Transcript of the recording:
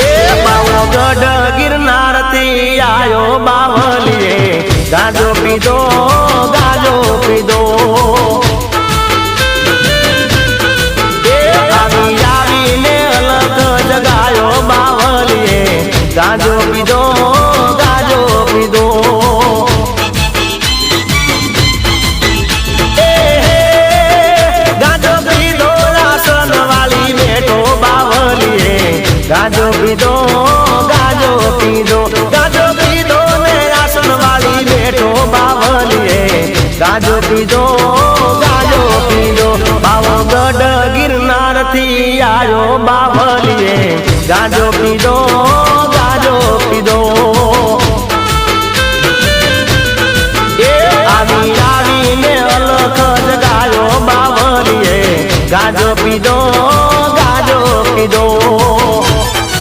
એ બાવો ગઢ ગિરનાર થી આયો બાવલીએ ગાજો પીધો ગાજો પીધો એ આવી આવીને અલગ જગાયો બાવલીએ ગાજો પીધો ગાજો પીધો गाजो पीधो गाजो पीधो गाजो पीधो ने आसन वाली बैठो बावलिए गाजो पीधो गाजो पीधो बावो गढ़ गिरनार थी आयो बावलिए गाजो पीधो